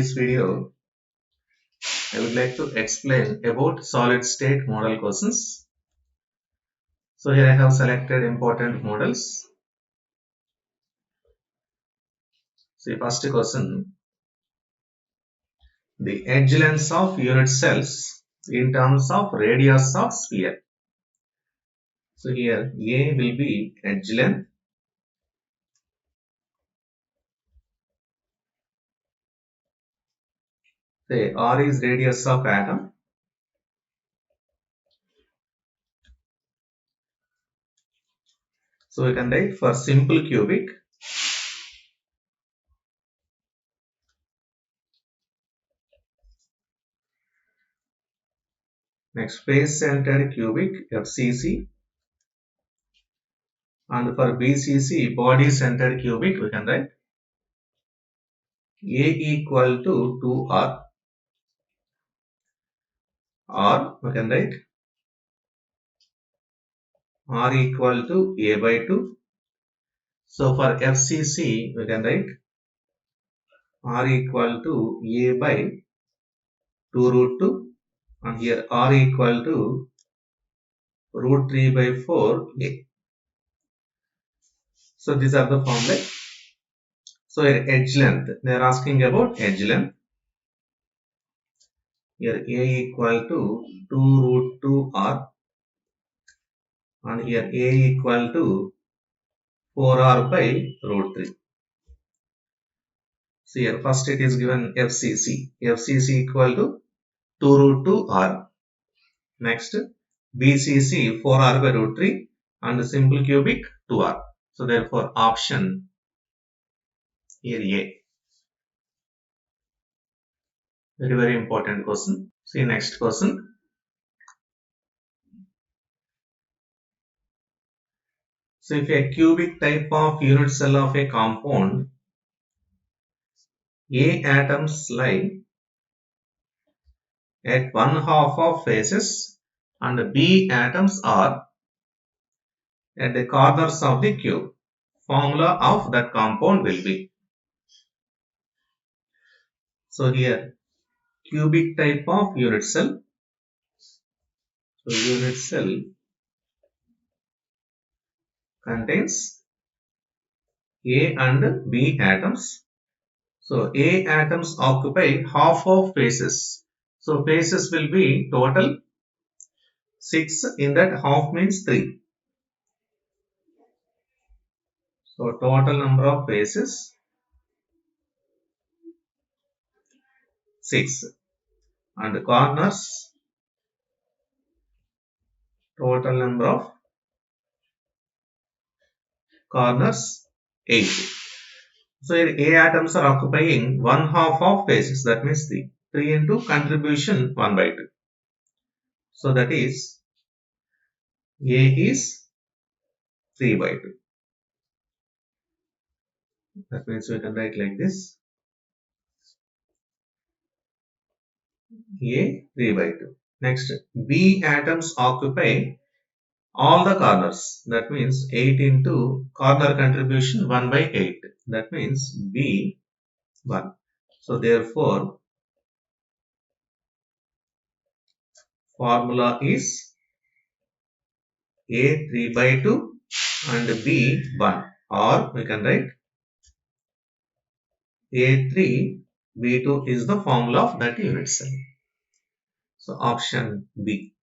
this video, I would like to explain about solid state model questions. So here I have selected important models. See, first question, the edge lengths of unit cells in terms of radius of sphere. So here A will be edge length, say R is radius of atom. So we can write for simple cubic, next face centered cubic FCC, and for BCC body centered cubic we can write A equal to 2R, or we can write R equal to A by 2. So for FCC we can write R equal to A by 2 root 2, and here R equal to root 3 by 4 A. So these are the formulae. So here edge length, they are asking about edge length. Here A equal to 2 root 2 R, and here A equal to 4R by root 3. So here first it is given FCC. FCC equal to 2 root 2 R. Next BCC 4R by root 3 and simple cubic 2R. So therefore option here A. Very important question. See next question. So if a cubic type of unit cell of a compound, A atoms lie at one half of faces and B atoms are at the corners of the cube. Formula of that compound will be. So here cubic type of unit cell. So unit cell contains A and B atoms. So A atoms occupy half of faces. So faces will be total 6, in that half means 3. So total number of faces 6, and corners total number of corners 8. So here A atoms are occupying one half of faces, that means 3. 3 into contribution 1 by 2. So that is A is 3 by 2. That means we can write like this. A 3 by 2. Next B atoms occupy all the corners, that means 8 into corner contribution 1 by 8, that means B 1. So therefore formula is A 3 by 2 and B 1, or we can write A 3 B 2 is the formula of that unit cell. So option B.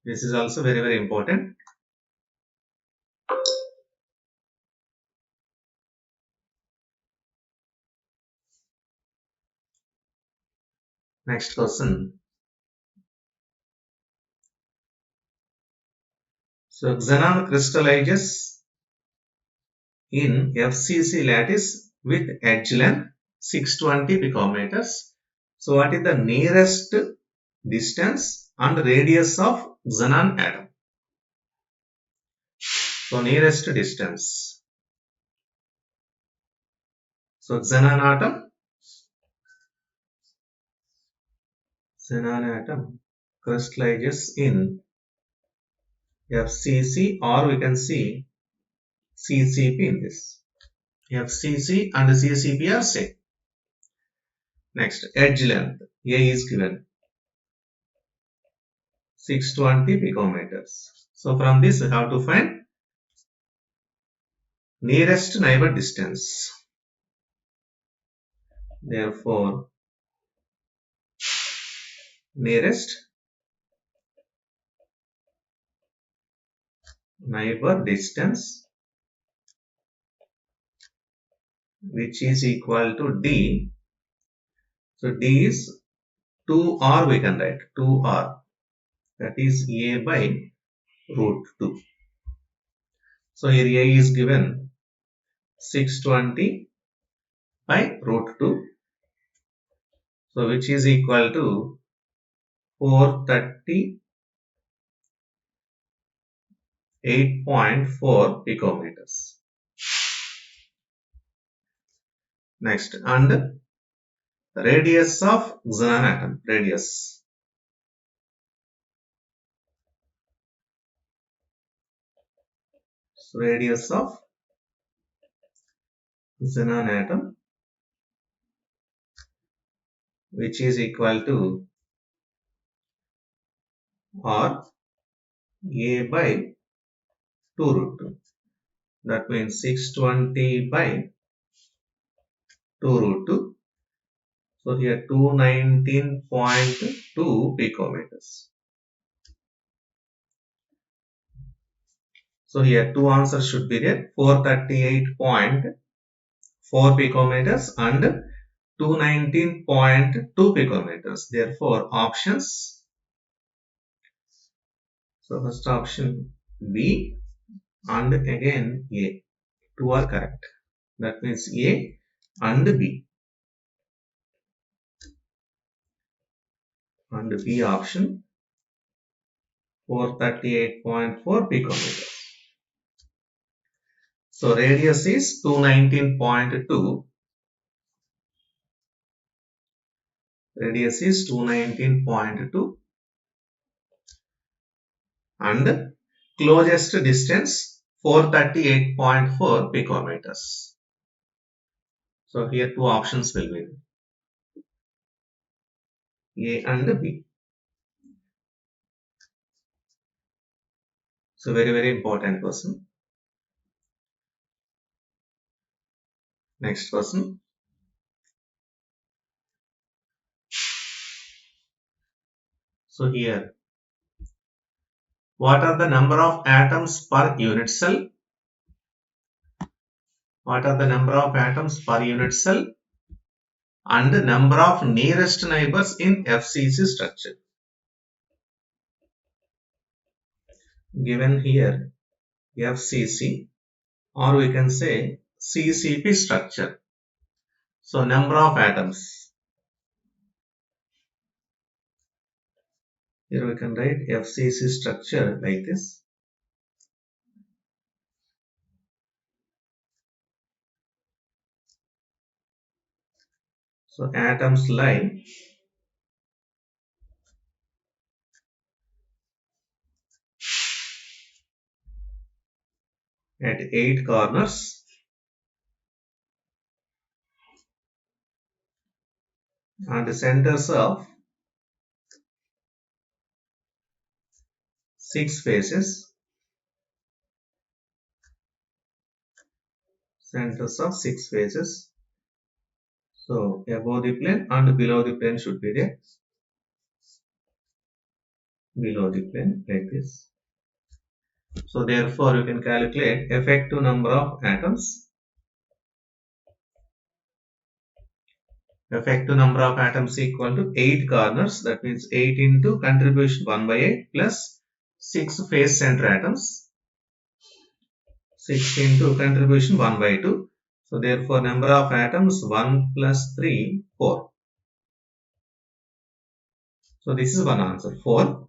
This is also very important. Next question. So xenon crystallizes in FCC lattice with edge length 620 picometers. So what is the nearest distance and radius of xenon atom? So nearest distance. So xenon atom crystallizes in FCC, or we can see CCP in this. FCC and CCP are same. Next, edge length. A is given 620 picometers. So from this we have to find nearest neighbor distance. Therefore, nearest neighbor distance, which is equal to D. So D is 2R, we can write 2R, that is A by root 2. So here A is given 620 by root 2. So which is equal to 438.4 picometers. Next, and radius of xenon atom, radius. So radius of xenon atom, which is equal to R A by 2 root 2. That means 620 by 2 root 2. So here 219.2 picometers. So here two answers should be there, 438.4 picometers and 219.2 picometers. Therefore options, so first option B and again A, two are correct. That means A and B. And B option 438.4 picometers. So radius is 219.2. Radius is 219.2 and closest distance 438.4 picometers. So here two options will be A and B. So very important question. Next question. So here, what are the number of atoms per unit cell? What are the number of atoms per unit cell and the number of nearest neighbors in FCC structure? Given here FCC, or we can say CCP structure. So number of atoms. Here we can write FCC structure like this. So atoms lie at 8 corners and centers of 6 faces. Centers of 6 faces. So above the plane and below the plane should be there. Below the plane like this. So therefore you can calculate effective number of atoms. Effective number of atoms equal to 8 corners, that means 8 into contribution 1 by 8 plus 6 face center atoms, 6 into contribution 1 by 2. So therefore number of atoms 1 plus 3, 4. So this is one answer, 4.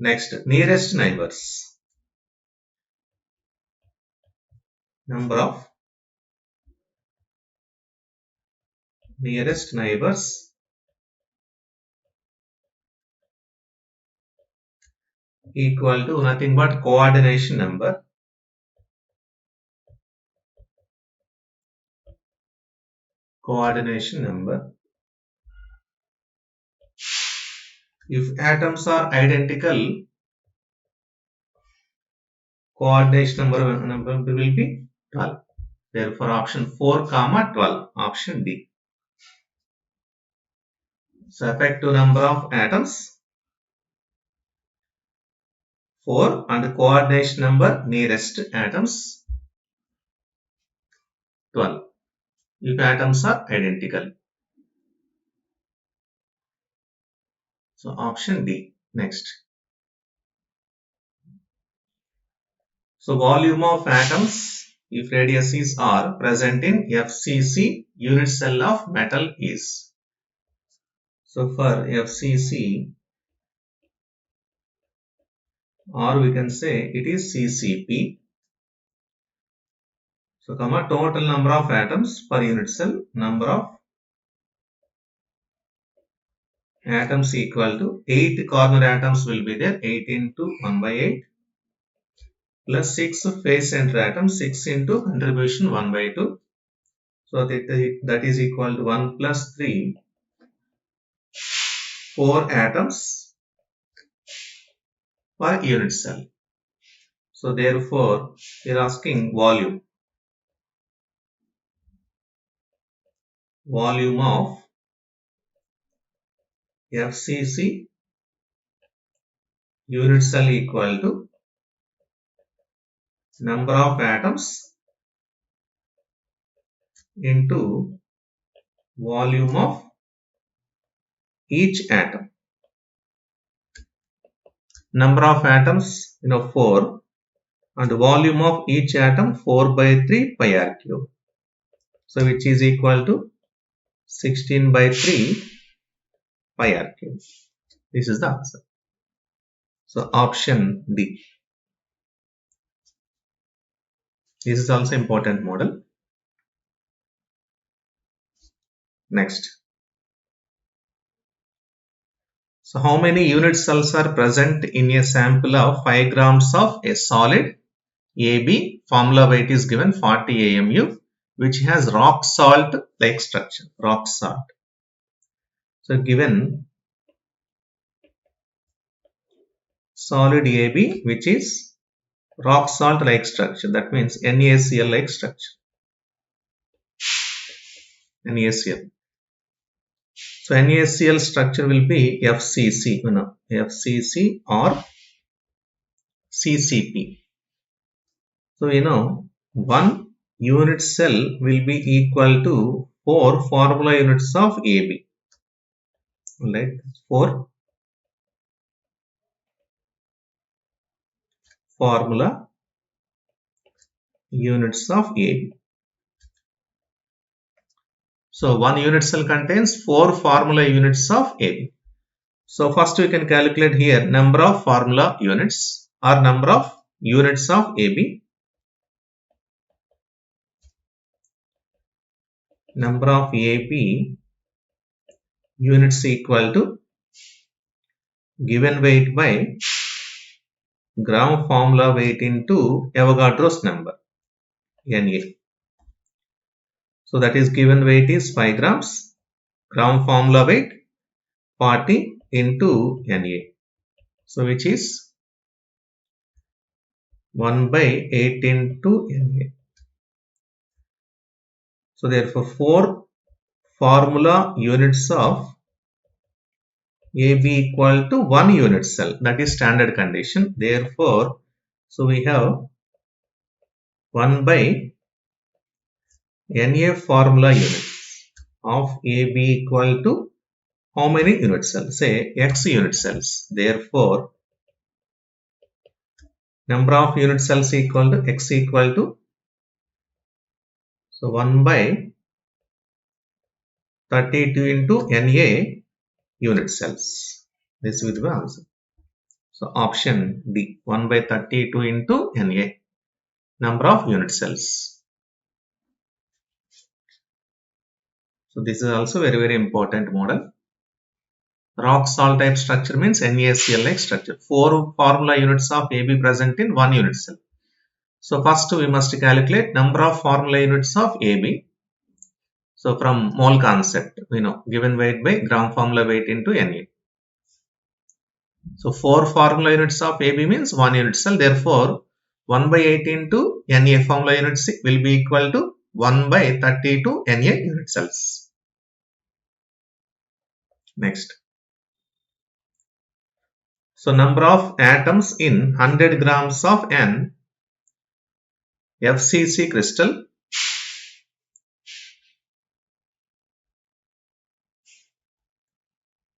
Next, nearest neighbors. Number of nearest neighbors equal to nothing but coordination number. Coordination number. If atoms are identical, coordination number will be 12. Therefore, option 4, 12. Option D. So, effective number of atoms 4 and coordination number nearest atoms 12. If atoms are identical. So, option D. Next. So, volume of atoms, if radius is R, present in FCC unit cell of metal is. So, for FCC, or we can say it is CCP. So, total number of atoms per unit cell, number of atoms equal to 8 corner atoms will be there, 8 into 1 by 8 plus 6 face center atoms, 6 into contribution 1 by 2. So, that is equal to 1 plus 3, 4 atoms per unit cell. So, therefore, we are asking volume. Volume of FCC unit cell equal to number of atoms into volume of each atom. Number of atoms, 4, and volume of each atom 4 by 3 pi r cube. So, which is equal to 16 by 3 pi r cube. This is the answer. So, option D. This is also important model. Next. So, how many unit cells are present in a sample of 5 grams of a solid AB? Formula weight is given 40 AMU, which has rock salt like structure. Rock salt. So, given solid AB, which is rock salt like structure, that means NaCl like structure. NaCl. So, NaCl structure will be FCC, FCC or CCP. So, 1 unit cell will be equal to 4 formula units of AB. Like 4 formula units of AB. So, 1 unit cell contains 4 formula units of AB. So, first we can calculate here number of formula units or number of units of AB. Number of AB units equal to given weight by gram formula weight into Avogadro's number, Na. So, that is given weight is 5 grams, gram formula weight 40 into Na. So, which is 1 by 8 into Na. So, therefore, 4 formula units of AB equal to 1 unit cell. That is standard condition. Therefore, so we have 1 by Na formula units of AB equal to how many unit cells? Say X unit cells. Therefore, number of unit cells equal to X equal to, so 1 by 32 into Na unit cells. This will be the answer. So, option D, 1 by 32 into Na, number of unit cells. So, this is also very, very important model. Rock salt type structure means NaCl like structure. 4 formula units of AB present in 1 unit cell. So, first we must calculate number of formula units of AB. So, from mole concept, given weight by gram formula weight into Na. So 4 formula units of AB means 1 unit cell. Therefore, 1 by 8 into Na formula units will be equal to 1 by 32 Na unit cells. Next. So number of atoms in 100 grams of N FCC crystal.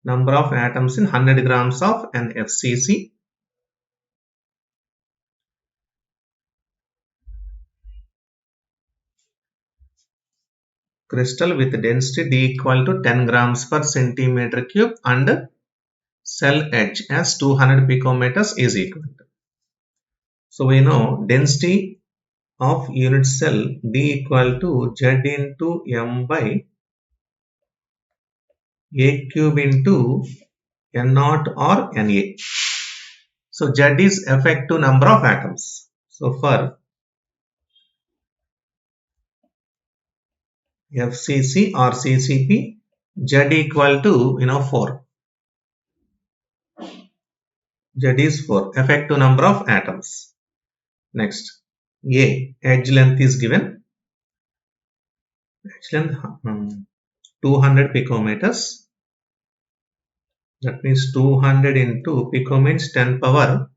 Number of atoms in 100 grams of an FCC. Crystal with density D equal to 10 grams per centimeter cube and cell edge as 200 picometers is equal to. So we know density of unit cell D equal to Z into M by A cube into N naught or Na. So Z is effective number of atoms. So for FCC or CCP, Z equal to 4. Z is 4. Effective number of atoms. Next, A, edge length is given. Edge length 200 picometers. That means 200 into pico means 10 power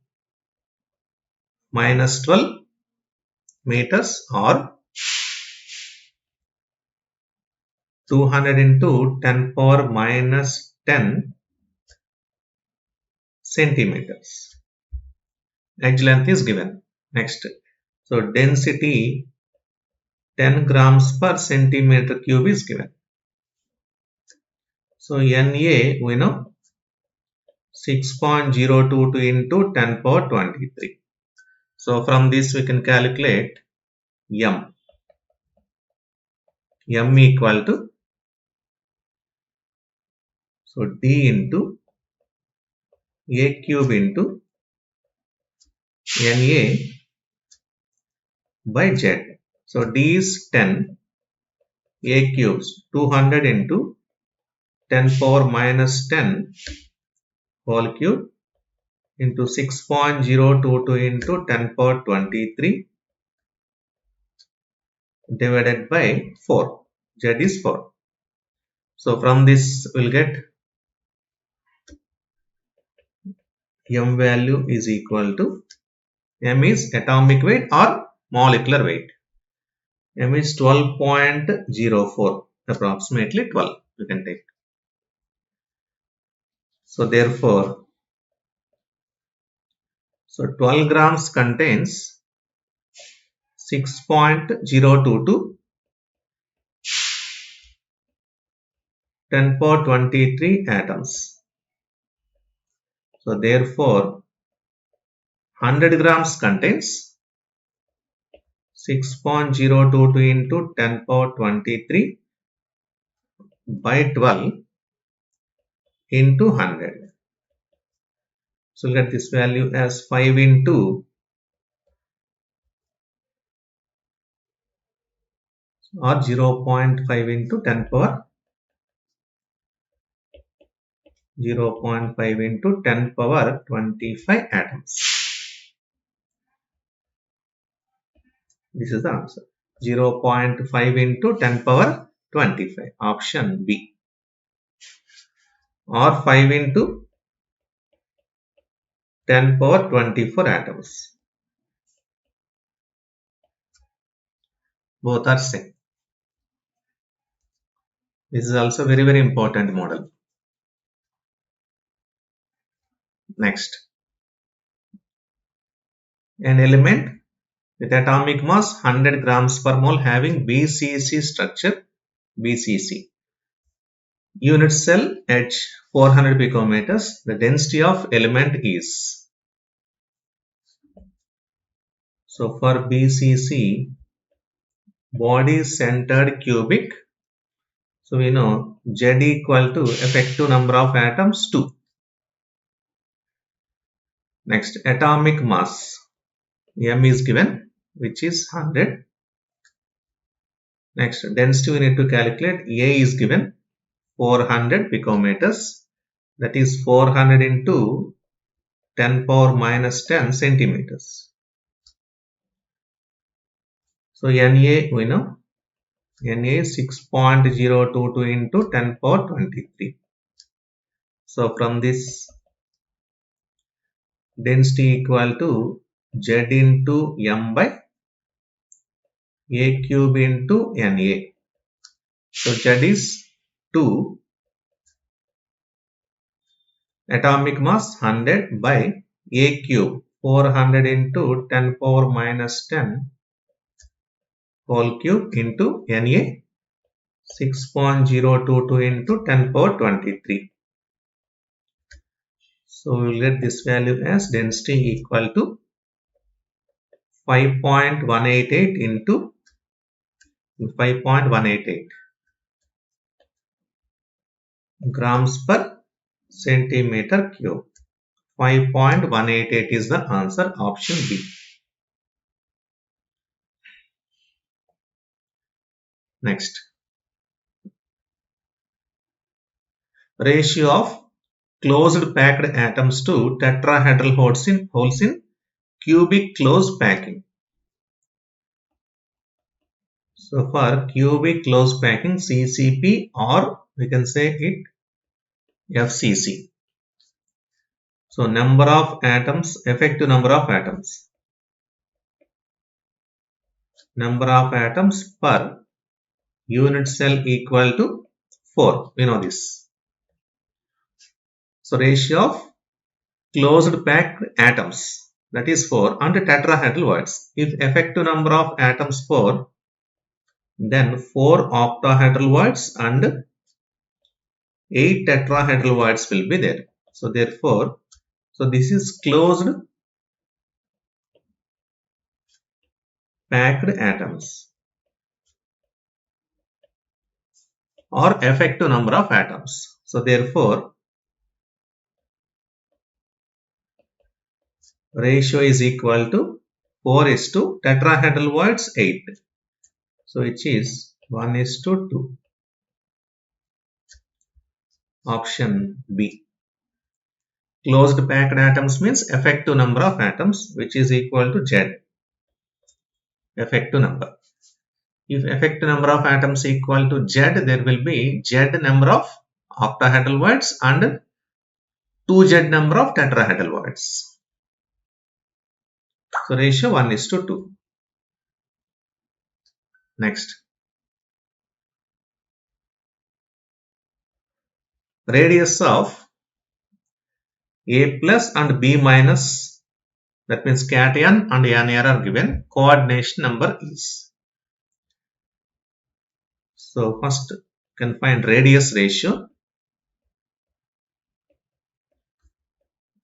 minus 12 meters, or 200 into 10 power minus 10 centimeters. Edge length is given. Next, so density 10 grams per centimeter cube is given. So Na we know 6.022 into 10 power 23. So from this we can calculate M. M equal to, so D into A cube into Na by Z. So D is 10, A cubes 200 into 10 power minus 10 whole cube into 6.022 into 10 power 23 divided by 4. Z is 4. So from this we'll get M value is equal to, M is atomic weight or molecular weight. M is 12.04, approximately 12 you can take. So therefore, 12 grams contains 6.022 10 power 23 atoms. So therefore 100 grams contains 6.022 into 10 power 23 by 12 into 100. So we'll get this value as 5 into or 0.5 into 10 power 0.5 into 10 power 25 atoms. This is the answer. 0.5 into 10 power 25. Option B. Or 5 into 10 power 24 atoms. Both are same. This is also very, very important model. Next. An element with atomic mass 100 grams per mole having BCC structure, BCC. Unit cell edge 400 picometers. The density of element is. So for BCC, body centered cubic. So we know Z equal to effective number of atoms 2. Next, atomic mass. M is given, which is 100. Next, density we need to calculate. A is given 400 picometers. That is 400 into 10 power minus 10 centimeters. So Na we know Na is 6.022 into 10 power 23. So from this density equal to Z into M by A cube into Na. So Z is 2, atomic mass 100 by A cube 400 into 10 power minus 10 whole cube into Na 6.022 into 10 power 23. So we will get this value as density equal to 5.188 into 5.188 grams per centimeter cube. 5.188 is the answer, option B. Next, ratio of closed packed atoms to tetrahedral holes in cubic closed packing. So for cubic closed packing, CCP, or we can say it FCC. So number of atoms, effective number of atoms. Number of atoms per unit cell equal to 4. We know this. So ratio of closed packed atoms, that is 4, and tetrahedral voids. If effective number of atoms 4, then 4 octahedral voids and 8 tetrahedral voids will be there. So therefore, so this is closed packed atoms or effective number of atoms. So therefore, ratio is equal to 4 is to tetrahedral voids 8. So which is 1 is to 2. Option B. Closed packed atoms means effective number of atoms, which is equal to Z. Effective number. If effective number of atoms equal to Z, there will be Z number of octahedral voids and 2Z number of tetrahedral voids. So ratio 1 is to 2. Next. Radius of A plus and B minus, that means cation and anion are given. Coordination number is. So first you can find radius ratio.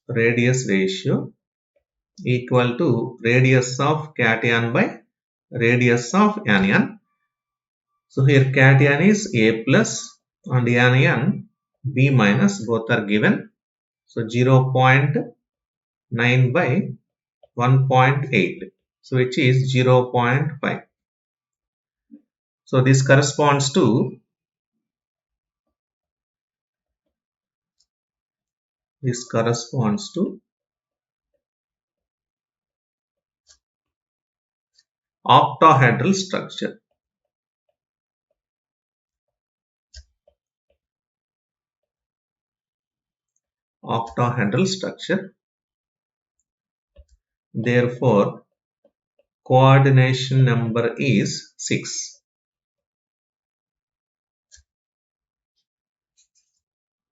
Radius ratio equal to radius of cation by radius of anion. So here cation is A plus and anion B minus, both are given. So 0.9 by 1.8, so which is 0.5. So this corresponds to octahedral structure. Octahedral structure. Therefore, coordination number is 6.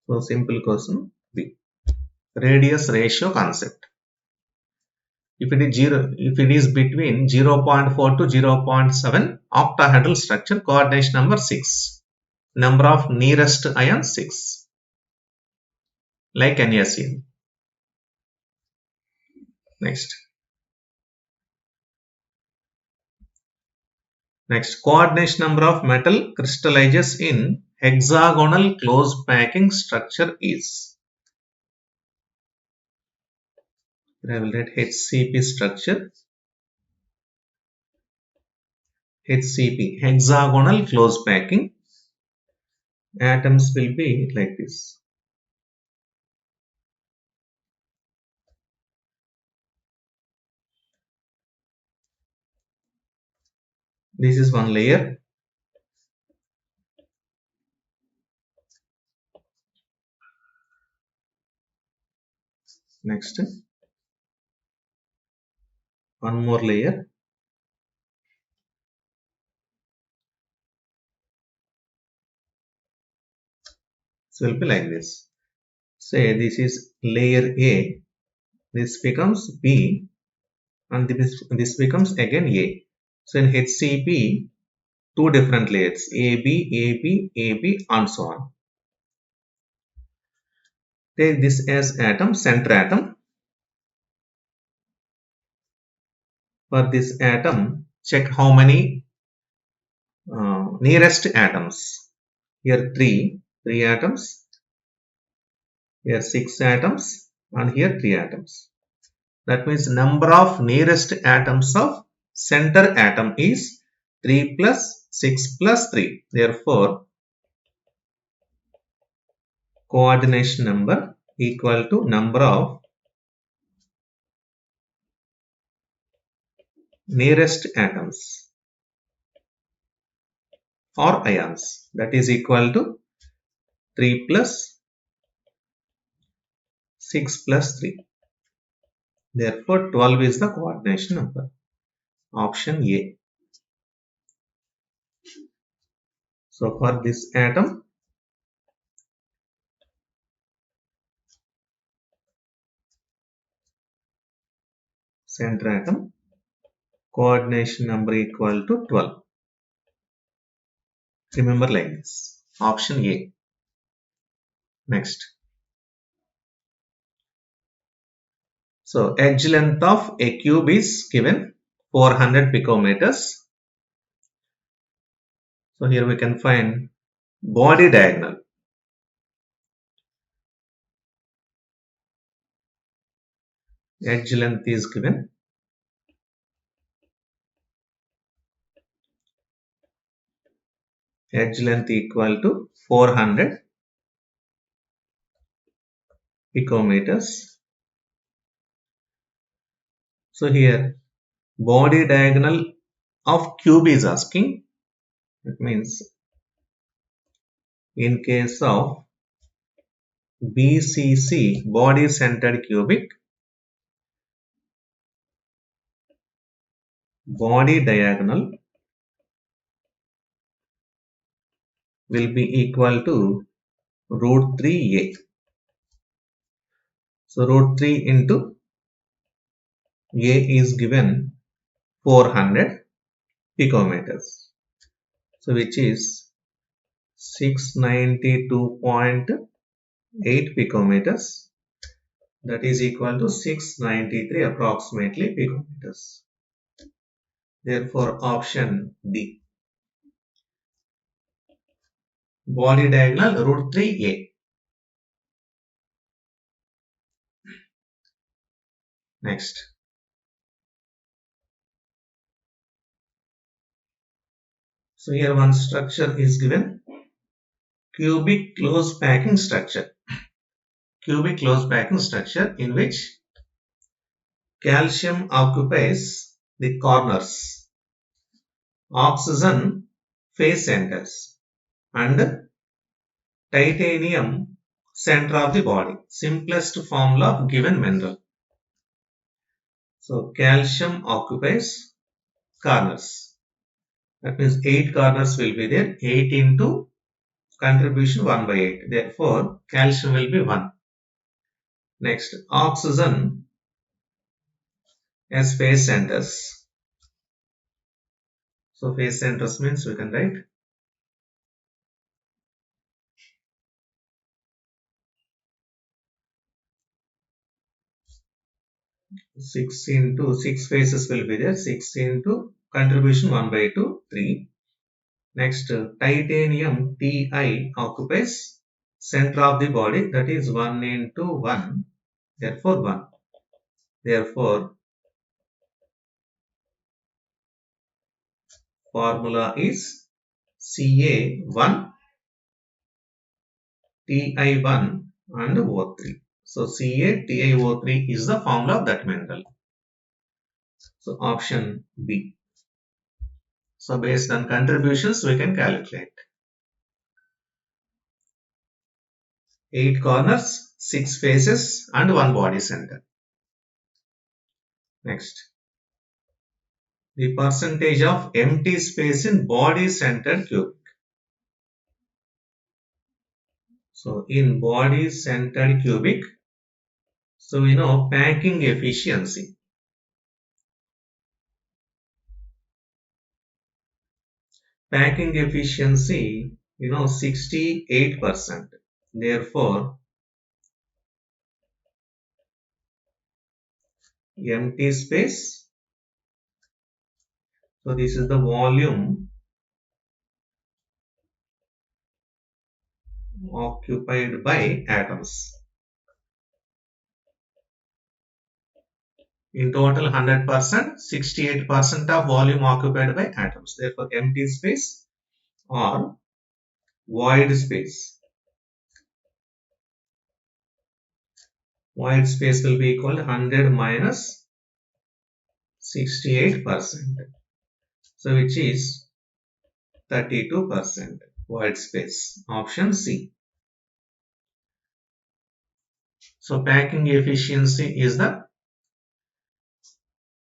So simple question B. Radius ratio concept. If it is between 0.4 to 0.7, octahedral structure, coordination number 6. Number of nearest ions 6. Like NaCl. Next. Coordination number of metal crystallizes in hexagonal closed packing structure is. I will write HCP structure. HCP, hexagonal closed packing. Atoms will be like this. This is one layer. Next, one more layer. So it will be like this. Say this is layer A, this becomes B, and this becomes again A. So in HCP, two different layers, AB, AB, AB, and so on. Take this as atom, center atom. For this atom, check how many nearest atoms. Here three atoms. Here 6 atoms, and here 3 atoms. That means number of nearest atoms of center atom is 3 plus 6 plus 3. Therefore, coordination number equal to number of nearest atoms or ions, that is equal to 3 plus 6 plus 3. Therefore, 12 is the coordination number. Option A. So for this atom, center atom, coordination number equal to 12. Remember like this. Option A. Next. So edge length of a cube is given 400 picometers. So here we can find body diagonal. Edge length is given. Edge length equal to 400 picometers. So here body diagonal of cube is asking. That means in case of BCC, body centered cubic, body diagonal will be equal to root 3a. So root 3 into a is given 400 picometers. So which is 692.8 picometers. That is equal to 693 approximately picometers. Therefore, option D. Body diagonal root 3a. Next. So here one structure is given. Cubic close packing structure. Cubic close packing structure in which calcium occupies the corners, oxygen face centers, and titanium center of the body. Simplest formula of given mineral. So calcium occupies corners. That means 8 corners will be there. 8 into contribution 1 by 8. Therefore, calcium will be 1. Next, oxygen as face centers. So face centers means we can write 6 into 6 faces will be there. 6 into contribution 1 by 2, 3. Next, titanium Ti occupies center of the body, that is 1 into 1. Therefore 1. Therefore, formula is Ca1, Ti1 and O3. So CaTiO3 is the formula of that mineral. So option B. So based on contributions, we can calculate. 8 corners, 6 faces and 1 body center. Next, the percentage of empty space in body centered cubic. So in body centered cubic, so we know packing efficiency. Packing efficiency, 68%. Therefore, empty space. So this is the volume occupied by atoms. In total 100%, 68% of volume occupied by atoms. Therefore, empty space or void space. Void space will be equal to 100 minus 68%. So which is 32% void space. Option C. So packing efficiency is the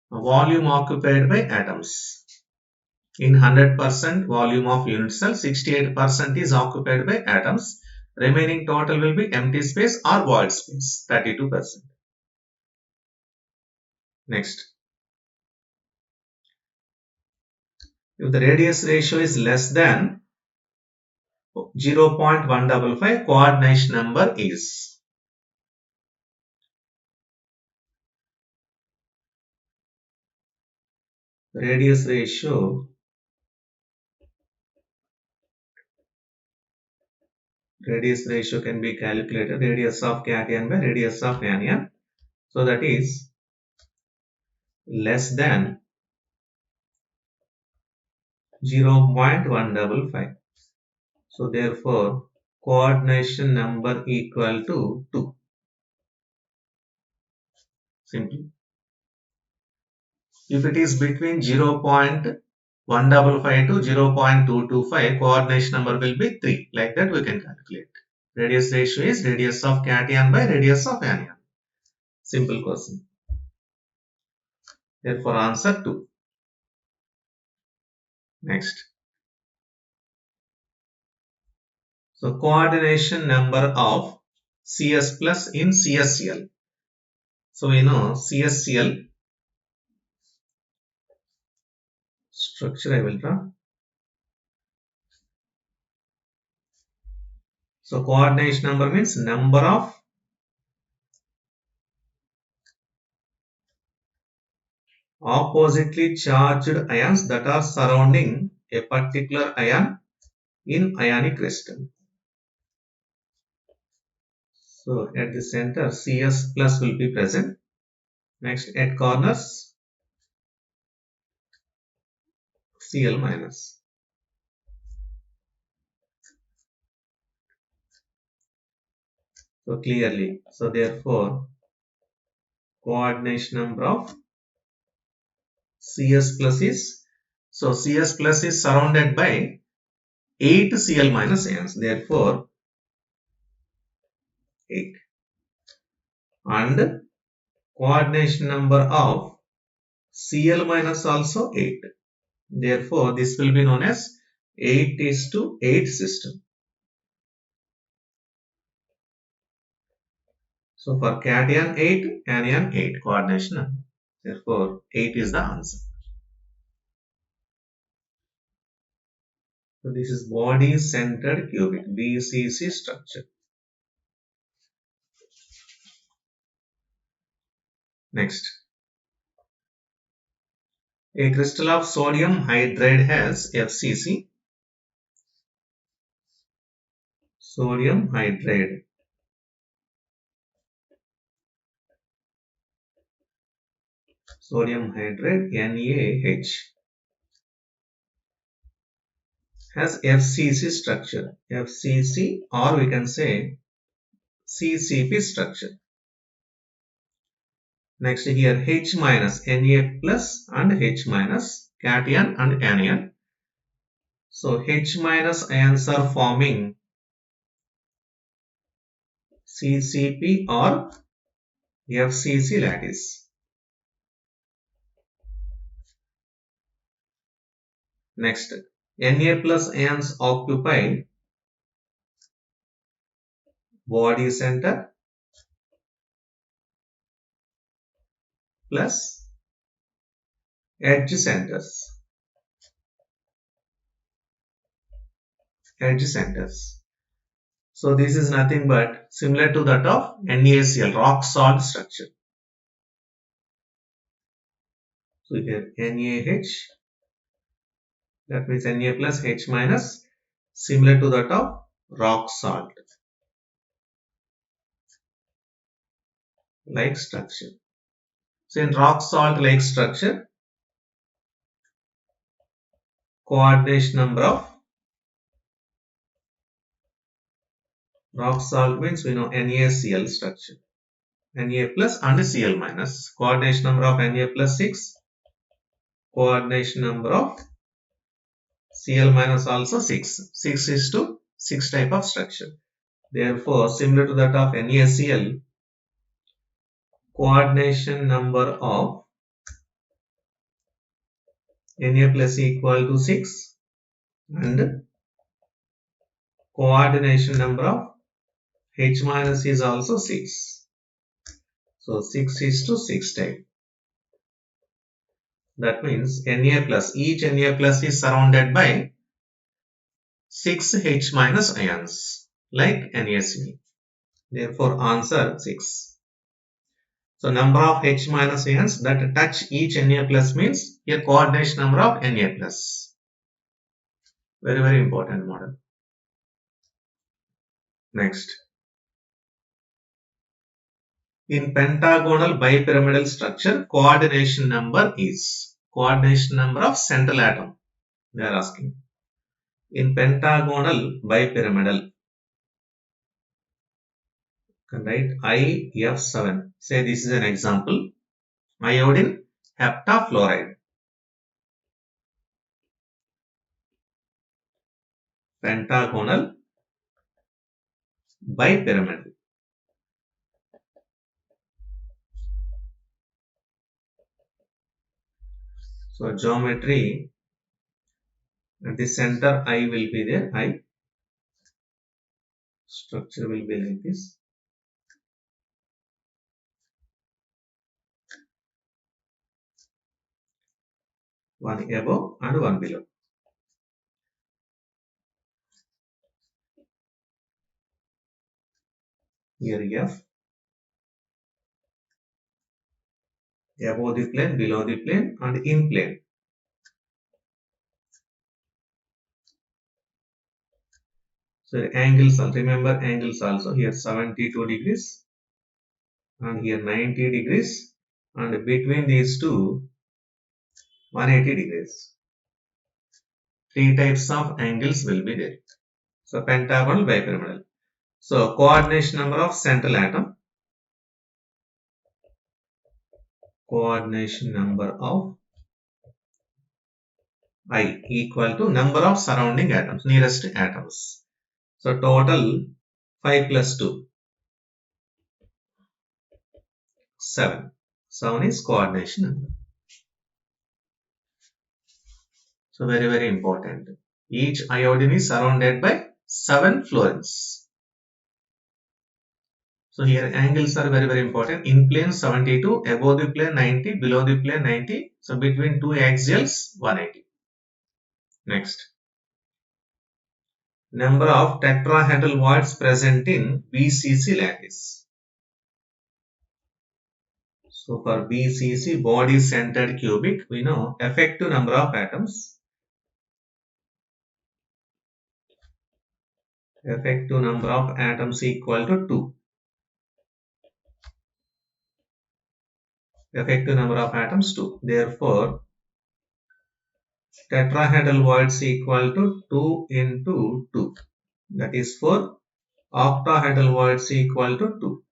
volume occupied by atoms. In 100% volume of unit cell, 68% is occupied by atoms. Remaining total will be empty space or void space, 32%. Next, if the radius ratio is less than 0.155, coordination number is. Radius ratio can be calculated, radius of cation by radius of anion. So that is less than 0.155. So therefore, coordination number equal to 2. Simply. If it is between 0.155 to 0.225, coordination number will be 3. Like that we can calculate. Radius ratio is radius of cation by radius of anion. Simple question. Therefore, answer 2. Next. So, coordination number of CS plus in CSCl. So, we know CSCl structure I will draw. So, coordination number means number of oppositely charged ions that are surrounding a particular ion in ionic crystal. So at the center CS plus will be present. Next at corners Cl minus. So clearly, so therefore coordination number of CS plus is, so CS plus is surrounded by 8 Cl minus ions, therefore 8. And coordination number of Cl minus also 8. Therefore, this will be known as 8:8 system. So, for cation 8, anion 8 coordination. Therefore, 8 is the answer. So, this is body centered cubic BCC structure. Next, a crystal of sodium hydride has FCC. Sodium hydride. Sodium hydride NaH has FCC structure. FCC or we can say CCP structure. Next here H minus Na plus and H minus cation and anion. So H minus ions are forming CCP or FCC lattice. Next, Na plus ions occupy body center plus edge centers. Edge centers. So this is nothing but similar to that of NaCl, rock salt structure. So here NaH, that means Na plus H minus, similar to that of rock salt like structure. So in rock salt like structure, coordination number of rock salt means we know NaCl structure. Na plus and Cl minus. Coordination number of Na plus 6. Coordination number of Cl minus also 6. 6 is to 6 type of structure. Therefore, similar to that of NaCl, coordination number of Na plus equal to 6 and coordination number of H minus is also 6. So 6 is to 6 type. That means Na plus, each Na plus is surrounded by 6 H minus ions like NaCl. Therefore answer 6. So number of H minus ions that touch each Na plus means here coordination number of Na plus. Very important model. Next. In pentagonal bipyramidal structure, coordination number is coordination number of central atom. They are asking. In pentagonal bipyramidal, write IF7. Say this is an example. Iodine heptafluoride. Pentagonal bipyramidal. So geometry, at the center I will be there. I structure will be like this. One above and one below. Here F. Above the plane, below the plane and in plane. So angles, remember angles also here 72 degrees and here 90 degrees and between these two 180 degrees. Three types of angles will be there. So pentagonal bipyramidal. So coordination number of central atom. Coordination number of I equal to number of surrounding atoms, nearest atoms. So total 5 plus 2. 7. 7 is coordination number. So very important. Each iodine is surrounded by 7 fluorines. So here angles are very important. In plane 72, above the plane 90, below the plane 90. So between two axials 180. Next. Number of tetrahedral voids present in BCC lattice. So for BCC, body centered cubic, we know effective number of atoms. Effective number of atoms equal to 2. Effective number of atoms 2. Therefore, tetrahedral voids equal to 2 into 2. That is 4. Octahedral voids equal to 2.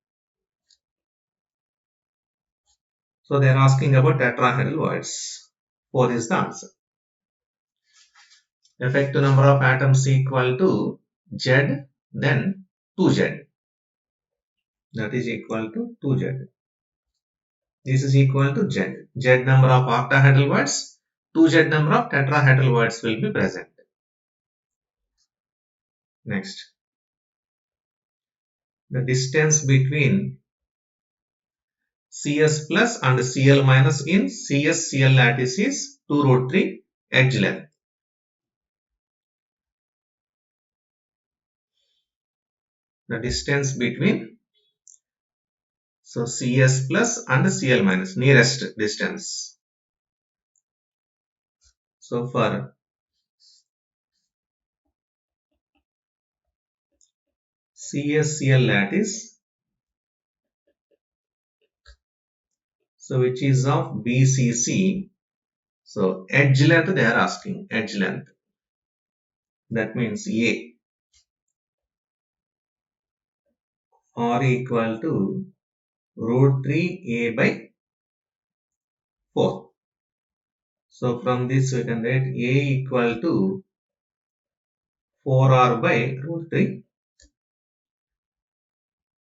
So they are asking about tetrahedral voids. 4 is the answer. effective number of atoms equal to Z, then 2Z. That is equal to 2Z. This is equal to Z. Z number of octahedral words, 2Z number of tetrahedral words will be present. Next, the distance between CS plus and Cl minus in CS Cl lattice is 2 root 3 edge length. The distance between CS plus and Cl minus, nearest distance. So for CS Cl lattice, so which is of BCC, so edge length they are asking, edge length. That means A or equal to root 3A by 4. So from this we can write A equal to 4R by root 3.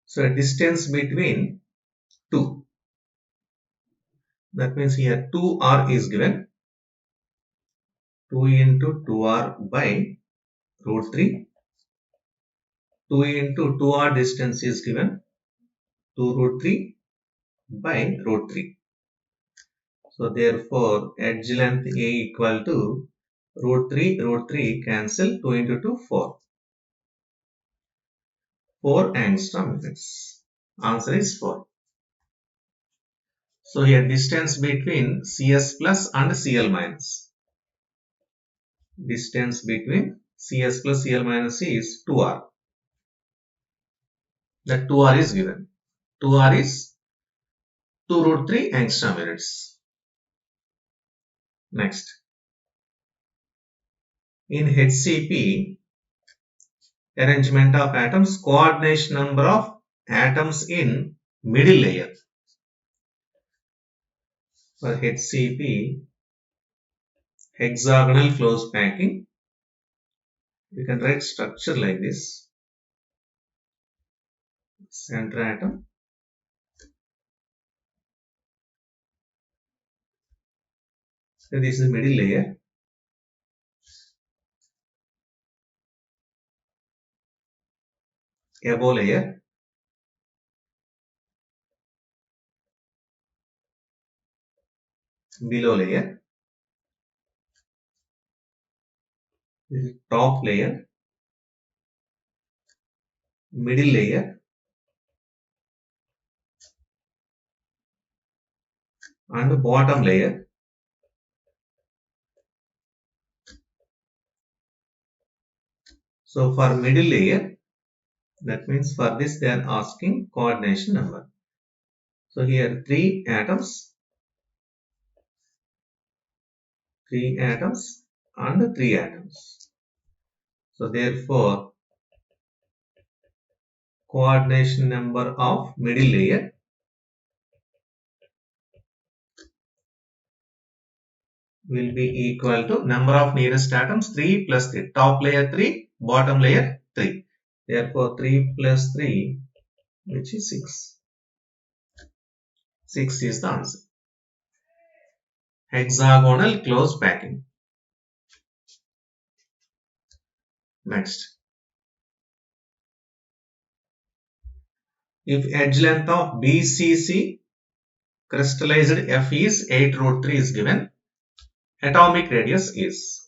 So distance between 2. That means here 2R is given. 2 into 2R by root 3. 2 into 2R distance is given. 2 root 3 by root 3. So therefore edge length A equal to root 3 cancel, 2 into 2 4. 4 angstrom units. Answer is 4. So here distance between CS plus and Cl minus. Distance between CS plus Cl minus is 2R. That 2R is given. 2R is 2 root 3 angstrom units. Next. In HCP, arrangement of atoms, coordination number of atoms in middle layer. For HCP, hexagonal close packing, we can write structure like this. Center atom, so this is middle layer. Above layer, below layer, this is top layer, middle layer, and bottom layer. So for middle layer, that means for this they are asking coordination number. So here 3 atoms and 3 atoms. So therefore coordination number of middle layer will be equal to number of nearest atoms 3 plus 3. Top layer 3, bottom layer 3. Therefore 3 plus 3, which is 6. 6 is the answer. Hexagonal close packing. Next. If edge length of BCC crystallized F is 8 root 3 is given, atomic radius is.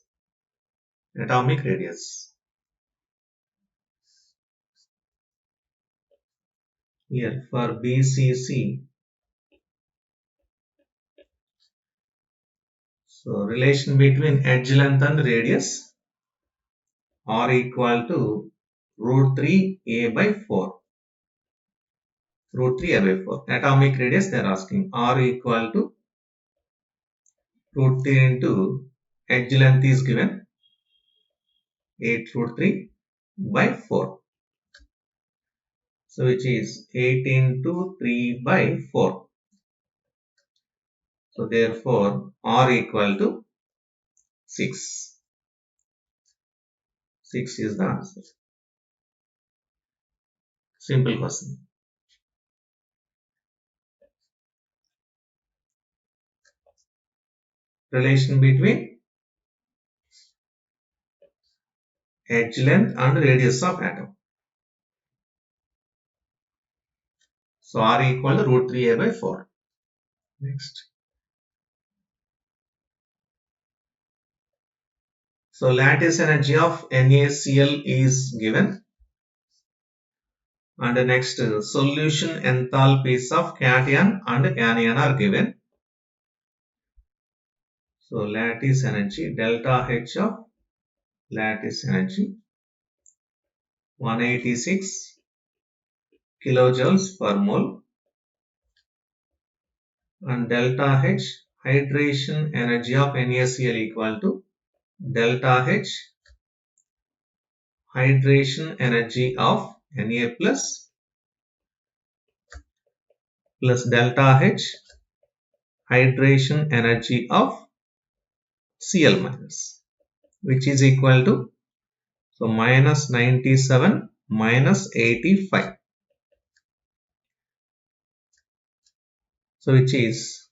Atomic radius. Here for BCC, so relation between edge length and radius are equal to root 3A by 4. Root 3A by 4. Atomic radius they are asking. R equal to root 3 into edge length is given 8 root 3 by 4. So which is 8 into 3 by 4. So therefore R equal to 6. 6 is the answer. Simple question. Relation between edge length and radius of atom. So R equal to root 3a by 4. Next. So lattice energy of NaCl is given. And the next solution enthalpies of cation and anion are given. So lattice energy, delta H of lattice energy 186 kilojoules per mole, and delta H hydration energy of NaCl equal to delta H hydration energy of Na plus delta H hydration energy of Cl minus, which is equal to, so minus 97 minus 85. So which is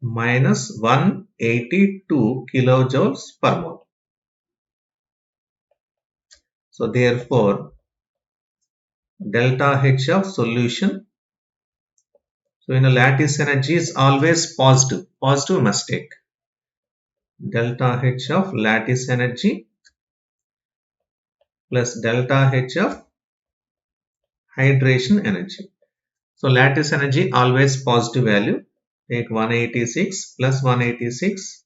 minus 182 kilojoules per mole. So therefore delta H of solution, so in a lattice energy is always positive must take. Delta H of lattice energy plus delta H of hydration energy. So lattice energy always positive value. Take 186 plus 186.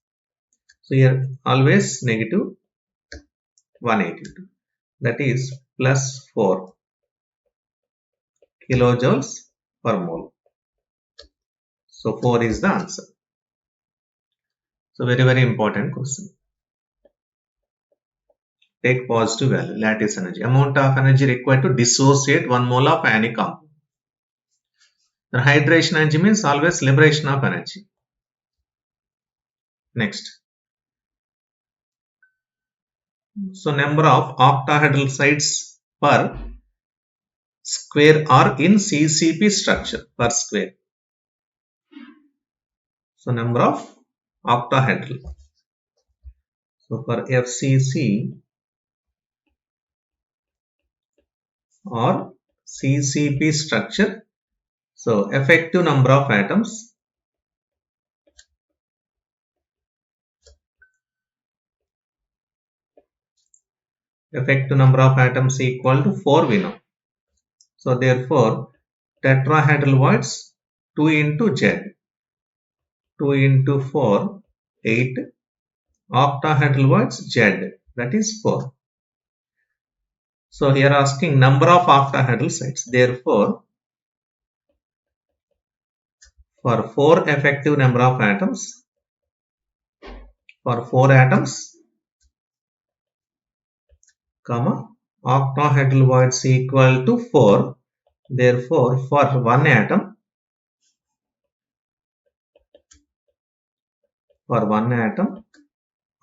So here always negative 182. That is plus 4 kilojoules per mole. So 4 is the answer. So very important question. Take positive value, lattice energy. Amount of energy required to dissociate 1 mole of ionic compound. The hydration energy means always liberation of energy. Next. So number of octahedral sites per square are in CCP structure per square. So number of octahedral. So for FCC or CCP structure, so effective number of atoms equal to 4 we know. So therefore tetrahedral voids 2 into Z, 2 into 4, 8, octahedral voids Z, that is 4. So here asking number of octahedral sites. Therefore for 4 effective number of atoms, for 4 atoms, comma, octahedral voids equal to 4. Therefore for 1 atom,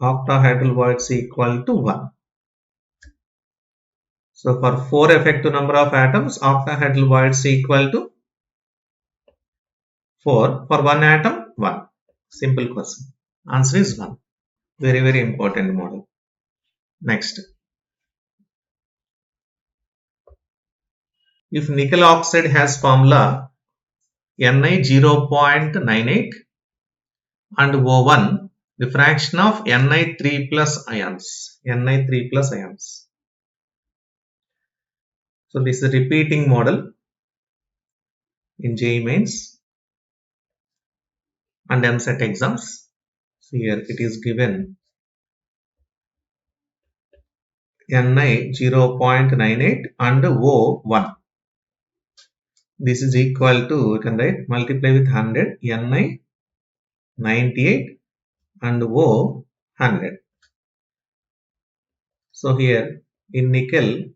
octahedral voids equal to 1. So for 4 effective number of atoms, octahedral voids equal to 4. For 1 atom, 1. Simple question. Answer is 1. Very important model. Next. If nickel oxide has formula Ni 0.98 and O1, the fraction of Ni3 plus ions. So this is a repeating model in JEE Mains and MCET exams. So here it is given Ni 0.98 and O1. This is equal to, you can write, multiply with 100, Ni 98 and O 100. So here in nickel,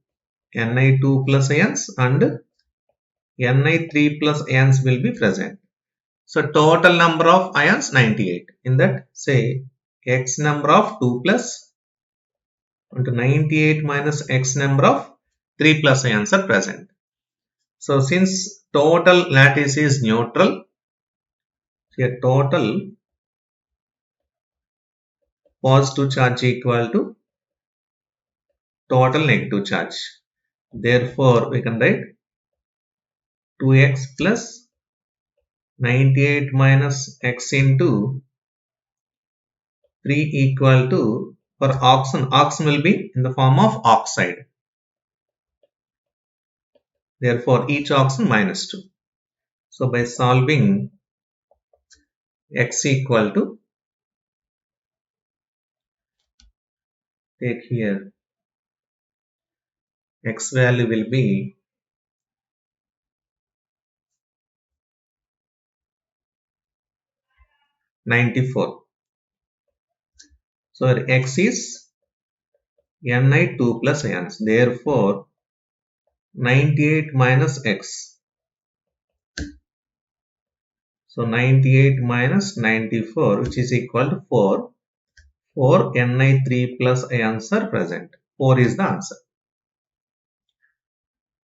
Ni2 plus ions and Ni3 plus ions will be present. So total number of ions 98. In that say X number of 2 plus into 98 minus X number of 3 plus ions are present. So since total lattice is neutral, here total positive charge equal to total negative charge. Therefore, we can write 2x plus 98 minus x into 3 equal to, for oxen will be in the form of oxide. Therefore, each oxen minus 2. So by solving x equal to, take here, x value will be 94. So x is Ni2 plus ions. Therefore, 98 minus x. So 98 minus 94, which is equal to 4. 4 Ni3 plus ions are present. 4 is the answer.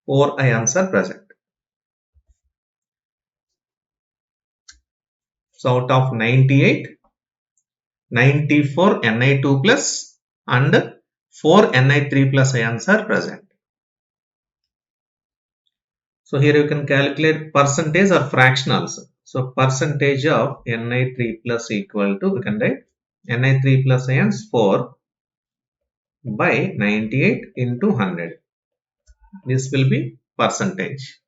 4 ions are present. So out of 98, 94 Ni2 plus and 4 Ni3 plus ions are present. So here you can calculate percentage or fraction also. So percentage of Ni3 plus equal to, we can write Ni3 plus ions 4 by 98 into 100. This will be percentage.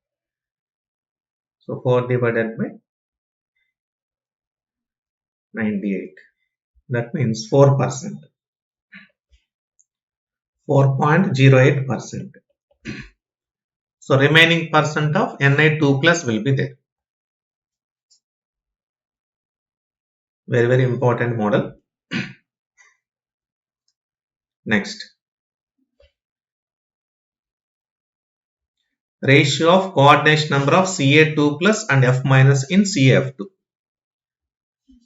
So 4 divided by 98. That means 4%. 4.08%. So remaining percent of Ni2 plus will be there. Very, very important model. Next. Ratio of coordination number of Ca2 plus and F minus in CaF2.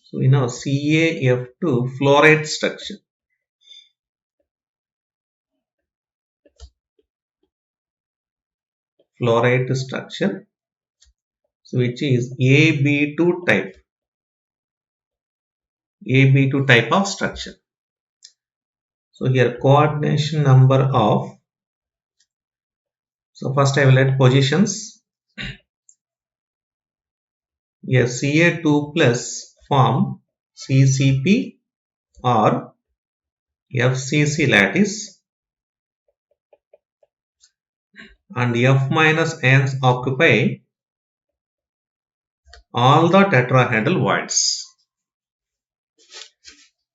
So we know CaF2 fluoride structure. Fluoride structure. So which is AB2 type. AB2 type of structure. So here coordination number of, so first I will add positions. Here Ca2 plus form CCP or FCC lattice and F minus ions occupy all the tetrahedral voids.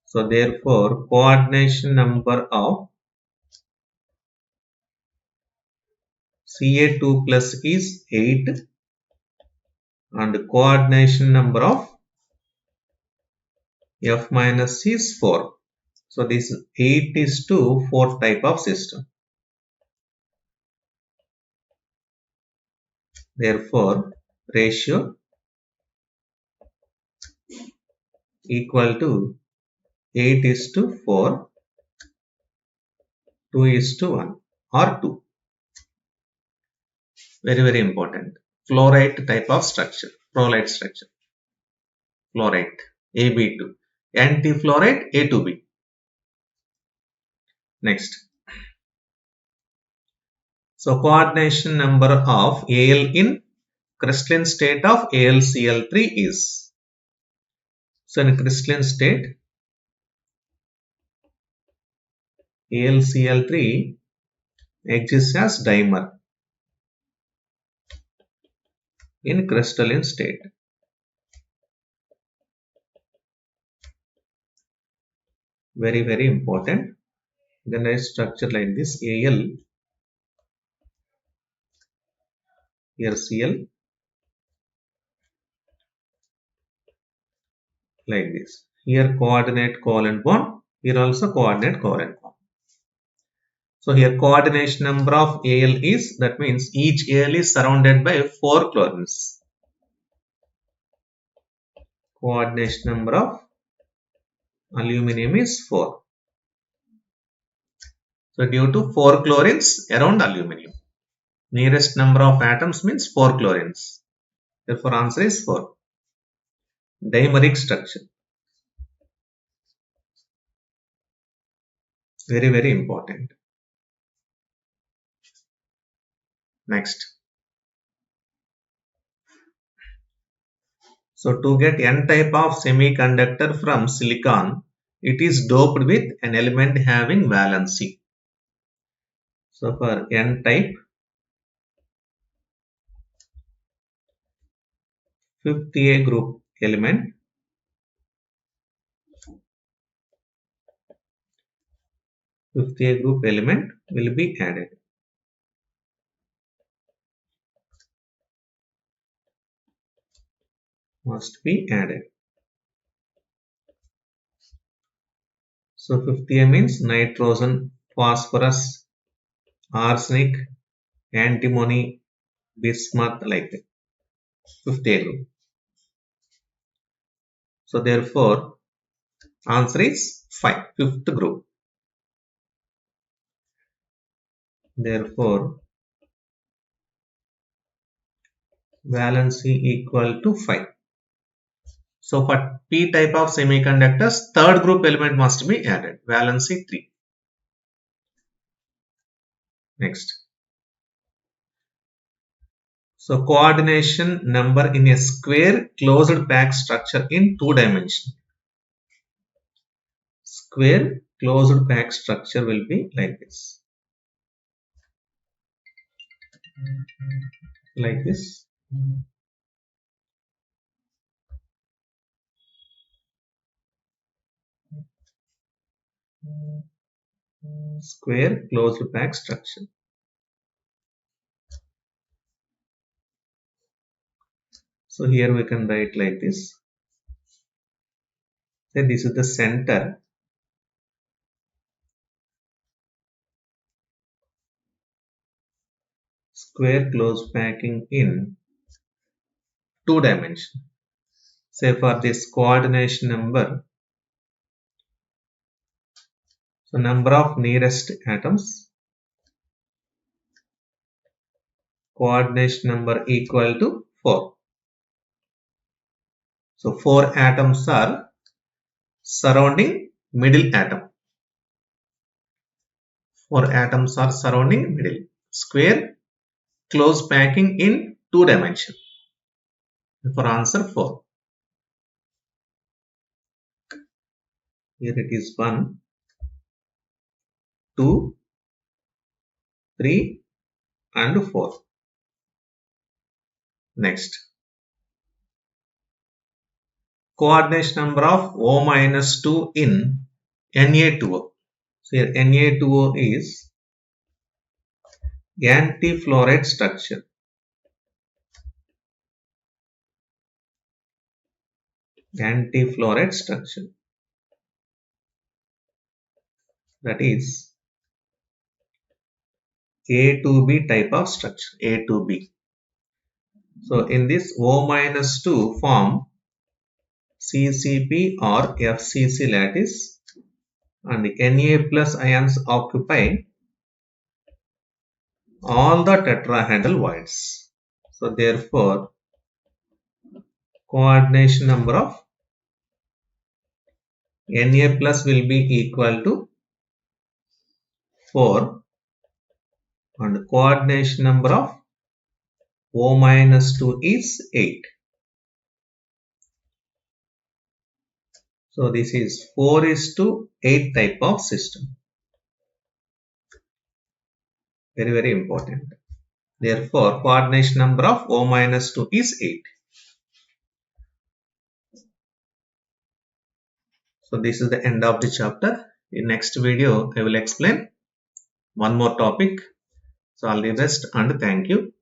So therefore coordination number of Ca2 plus is 8 and coordination number of F minus is 4. So this 8 is to 4 type of system. Therefore ratio equal to 8 is to 4, 2 is to 1 or 2. Very, very important. Fluoride type of structure. Fluoride structure. Fluoride AB2. Anti-fluoride A to B. Next. So coordination number of Al in crystalline state of AlCl3 is. So in crystalline state AlCl3 exists as dimer in crystalline state. Very, very important. Then I structure like this: Al, here Cl, like this. Here coordinate covalent bond, here also coordinate covalent bond. So here coordination number of Al is, that means each Al is surrounded by 4 chlorines. Coordination number of aluminum is 4. So due to 4 chlorines around aluminum. Nearest number of atoms means 4 chlorines. Therefore answer is 4. Dimeric structure. Very, very important. Next. So to get N type of semiconductor from silicon, it is doped with an element having valency. So for N type, 5th A group element will be added. Must be added. So 5th A means nitrogen, phosphorus, arsenic, antimony, bismuth, like that. 5th A group. So therefore answer is 5, 5th group. Therefore valency equal to 5. So for P type of semiconductors, 3rd group element must be added. Valency 3. Next. So coordination number in a square closed pack structure in 2 dimensions. Square closed pack structure will be like this. Like this. Square closed pack structure. So here we can write like this. Then this is the center. Square closed packing in 2 dimensions. Say for this coordination number. So number of nearest atoms. Coordination number equal to 4. So 4 atoms are surrounding middle atom. 4 atoms are surrounding middle. Square close packing in 2 dimensions. For answer 4. Here it is 1, 2, 3 and 4. Next. Coordination number of O minus 2 in Na2O. So here Na2O is anti-fluoride structure. Anti-fluoride structure. That is A to B type of structure. A to B. So in this O minus 2 form CCP or FCC lattice and Na plus ions occupy all the tetrahedral voids. So therefore coordination number of Na plus will be equal to 4 and coordination number of O minus 2 is 8. So this is 4:8 type of system. Very, very important. Therefore coordination number of O minus 2 is 8. So this is the end of the chapter. In next video I will explain one more topic. So all the best and thank you.